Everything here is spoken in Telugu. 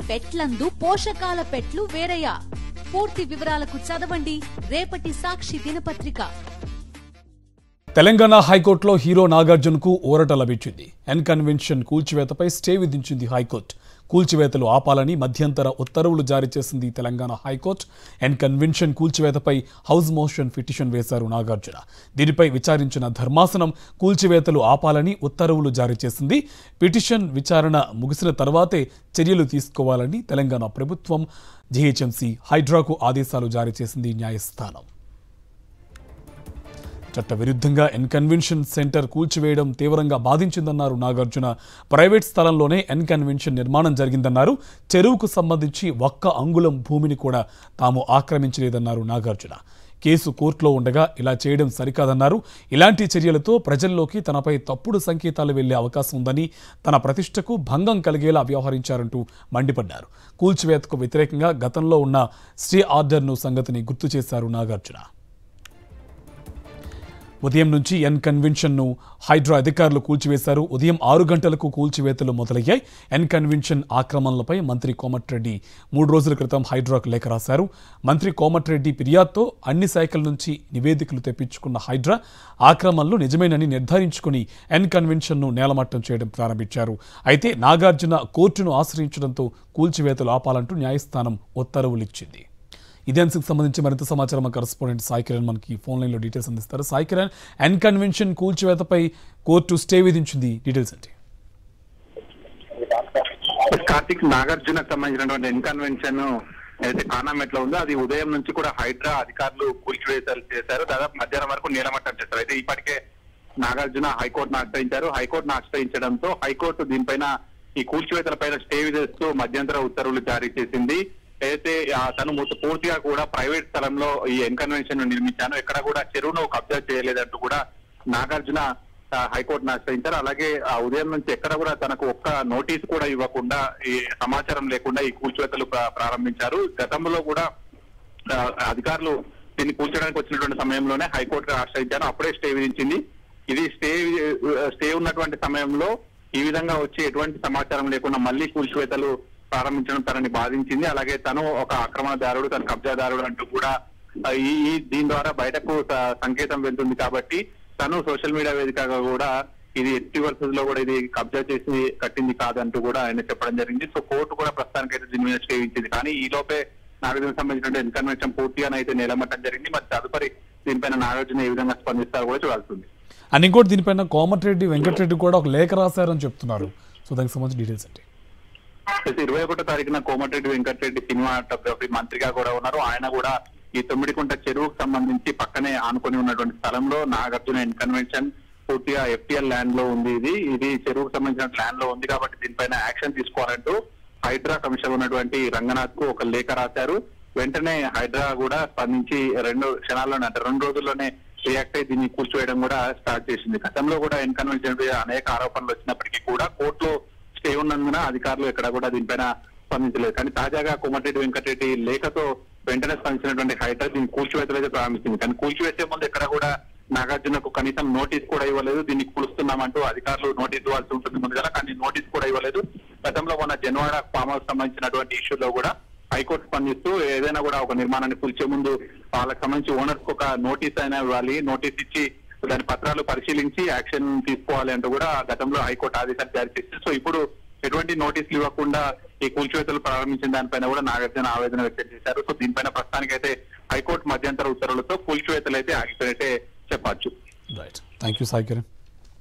పెట్లందు పోషకాల పెట్లు వేరయ్యా? పూర్తి వివరాలకు చదవండి రేపటి సాక్షి దినపత్రిక. తెలంగాణ హైకోర్టులో హీరో నాగార్జునకు ఊరట లభించింది. ఎన్ కన్వెన్షన్ కూల్చివేతపై స్టే విధించింది హైకోర్టు. కూల్చివేతలు ఆపాలని మధ్యంతర ఉత్తర్వులు జారీ చేసింది తెలంగాణ హైకోర్టు. ఎన్ కన్వెన్షన్ కూల్చివేతపై హౌస్ మోషన్ పిటిషన్ వేశారు నాగార్జున. దీనిపై విచారించిన ధర్మాసనం కూల్చివేతలు ఆపాలని ఉత్తర్వులు జారీ చేసింది. పిటిషన్ విచారణ ముగిసిన తర్వాతే చర్యలు తీసుకోవాలని తెలంగాణ ప్రభుత్వం, జీహెచ్ఎంసీ, హైడ్రాకు ఆదేశాలు జారీ చేసింది న్యాయస్థానం. చట్టవిరుద్ధంగా ఎన్ కన్వెన్షన్ సెంటర్ కూల్చివేయడం తీవ్రంగా బాధించిందన్నారు నాగార్జున. ప్రైవేట్ స్థలంలోనే ఎన్ కన్వెన్షన్ నిర్మాణం జరిగిందన్నారు. చెరువుకు సంబంధించి ఒక్క అంగుళం భూమిని కూడా తాము ఆక్రమించలేదన్నారు నాగార్జున. కేసు కోర్టులో ఉండగా ఇలా చేయడం సరికాదన్నారు. ఇలాంటి చర్యలతో ప్రజల్లోకి తనపై తప్పుడు సంకేతాలు వెళ్లే అవకాశం ఉందని, తన ప్రతిష్టకు భంగం కలిగేలా వ్యవహరించారంటూ మండిపడ్డారు. కూల్చివేతకు వ్యతిరేకంగా గతంలో ఉన్న స్టే ఆర్డర్ను సంగతిని గుర్తు చేశారు నాగార్జున. ఉదయం నుంచి ఎన్ కన్వెన్షన్ను హైడ్రా అధికారులు కూల్చివేశారు. ఉదయం 6 గంటలకు కూల్చివేతలు మొదలయ్యాయి. ఎన్ కన్వెన్షన్ ఆక్రమణలపై మంత్రి కోమటిరెడ్డి 3 రోజుల క్రితం హైడ్రాకు లేఖ రాశారు. మంత్రి కోమటిరెడ్డి ఫిర్యాదుతో అన్ని శాఖల నుంచి నివేదికలు తెప్పించుకున్న హైడ్రా ఆక్రమణలు నిజమేనని నిర్ధారించుకుని ఎన్ కన్వెన్షన్ను నేలమట్టం చేయడం ప్రారంభించారు. అయితే నాగార్జున కోర్టును ఆశ్రయించడంతో కూల్చివేతలు ఆపాలంటూ న్యాయస్థానం ఉత్తర్వులిచ్చింది. ఇదే అంశకు సంబంధించి మరింత సమాచారం మా కరెస్పాండెంట్ సాయి కిరణ్ మనకి ఫోన్ లైన్లో డీటెయిల్స్ అందిస్తారు. సాయి కిరణ్, ఎన్ కన్వెన్షన్ కూల్చివేతపై కోర్టు స్టే విధించింది, డీటెయిల్స్ ఏంటి? కార్తిక్, నాగార్జునకు సంబంధించినటువంటి ఎన్ కన్వెన్షన్ అయితే కానామెట్లో ఉందో అది ఉదయం నుంచి కూడా హైడ్రా అధికారులు కూల్చివేతలు చేశారు. దాదాపు మధ్యాహ్నం వరకు నీలమట్టం చేశారు. అయితే ఇప్పటికే నాగార్జున హైకోర్టును ఆశ్రయించారు. హైకోర్టును ఆశ్రయించడంతో హైకోర్టు దీనిపైన ఈ కూల్చివేతల పైన స్టే విధిస్తూ మధ్యంతర ఉత్తర్వులు జారీ చేసింది. అయితే తను పూర్తిగా కూడా ప్రైవేట్ స్థలంలో ఈ ఎన్ కన్వెన్షన్ నిర్మించాను, ఎక్కడ కూడా చెరువును కబ్జా చేయలేదంటూ కూడా నాగార్జున హైకోర్టును ఆశ్రయించారు. అలాగే ఉదయం నుంచి ఎక్కడ కూడా తనకు ఒక్క నోటీస్ కూడా ఇవ్వకుండా, ఈ సమాచారం లేకుండా ఈ కూల్చివేతలు ప్రారంభించారు. గతంలో కూడా అధికారులు దీన్ని కూల్చడానికి వచ్చినటువంటి సమయంలోనే హైకోర్టు ఆశ్రయించారు. అప్పుడే స్టే విధించింది. ఇది స్టే ఉన్నటువంటి సమయంలో ఈ విధంగా వచ్చి ఎటువంటి సమాచారం లేకుండా మళ్ళీ కూల్చివేతలు ప్రారంభించడం తనని బాధించింది. అలాగే తను ఒక ఆక్రమణదారుడు, తన కబ్జాదారుడు అంటూ కూడా దీని ద్వారా బయటకు సంకేతం వెళ్తుంది. కాబట్టి తను సోషల్ మీడియా వేదికగా కూడా ఇది ఎట్టి పరిస్థితుల్లో కూడా ఇది కబ్జా చేసి కట్టింది కాదంటూ కూడా ఆయన చెప్పడం జరిగింది. సో కోర్టు కూడా ప్రస్తుతానికైతే దీని మీద స్టే ఇచ్చింది. కానీ ఈ లోపే నాగార్జునకు సంబంధించిన ఎన్ కన్వెన్షన్ పూర్తిగానైతే నిలమట్టడం జరిగింది. మరి తదుపరి దీనిపైన నాగార్జున ఏ విధంగా స్పందిస్తారో కూడా చూడాల్సింది. అండ్ ఇంకోటి, దీనిపైన కోమటిరెడ్డి వెంకటరెడ్డి కూడా ఒక లేఖ రాశారని చెప్తున్నారు. సో దానికి సంబంధించి డీటెయిల్స్ అంటే 21వ తారీఖున కోమటిరెడ్డి వెంకటరెడ్డి సినిమాటోగ్రఫీ మంత్రిగా కూడా ఉన్నారు. ఆయన కూడా ఈ తొమ్మిడికుంట చెరువుకు సంబంధించి పక్కనే ఆనుకొని ఉన్నటువంటి స్థలంలో నాగార్జున ఎన్ కన్వెన్షన్ పూర్తిగా ఎఫ్టీఎల్ ల్యాండ్ లో ఉంది. ఇది చెరువుకు సంబంధించిన ల్యాండ్ లో ఉంది కాబట్టి దీనిపైన యాక్షన్ తీసుకోవాలంటూ హైడ్రా కమిషనర్ ఉన్నటువంటి రంగనాథ్ కు ఒక లేఖ రాశారు. వెంటనే హైడ్రా కూడా స్పందించి 2 క్షణాల్లోనే, అంటే 2 రోజుల్లోనే రియాక్ట్ అయి దీన్ని కూర్చోవేయడం కూడా స్టార్ట్ చేసింది. గతంలో కూడా ఎన్ కన్వెన్షన్ అనేక ఆరోపణలు వచ్చినప్పటికీ కూడా కోర్టులో స్టే ఉన్నందున అధికారులు ఎక్కడ కూడా దీనిపైన స్పందించలేదు. కానీ తాజాగా కోమటిరెడ్డి వెంకటరెడ్డి లేఖతో వెంటనే స్పందించినటువంటి హైడ్రా దీన్ని కూల్చివేతలు అయితే ప్రారంభించింది. కానీ కూల్చివేసే ముందు ఎక్కడ కూడా నాగార్జునకు కనీసం నోటీస్ కూడా ఇవ్వలేదు. దీన్ని కూలుస్తున్నామంటూ అధికారులు నోటీస్ ఇవ్వాల్సి ఉంటుంది ముందుగా, కానీ నోటీస్ కూడా ఇవ్వలేదు. గతంలో ఉన్న జన్వాడ ఫామ్ హౌస్ సంబంధించినటువంటి ఇష్యూలో కూడా హైకోర్టు స్పందిస్తూ ఏదైనా కూడా ఒక నిర్మాణాన్ని కూల్చే ముందు వాళ్ళకి సంబంధించి ఓనర్స్ ఒక నోటీస్ అయినా ఇవ్వాలి, నోటీస్ ఇచ్చి దాని పత్రాలు పరిశీలించి యాక్షన్ తీసుకోవాలి అంటూ కూడా గతంలో హైకోర్టు ఆదేశాలు జారీ చేసింది. సో ఇప్పుడు ఎటువంటి నోటీసులు ఇవ్వకుండా ఈ కూల్చివేతలు ప్రారంభించిన దానిపైన కూడా నాగార్జున ఆవేదన వ్యక్తం చేశారు. సో దీనిపైన ప్రస్తుతానికైతే హైకోర్టు మధ్యంతర ఉత్తర్వులతో కూల్చివేతలు అయితే ఆగిపోయినట్టే చెప్పచ్చు. Right, thank you Sai Kiran.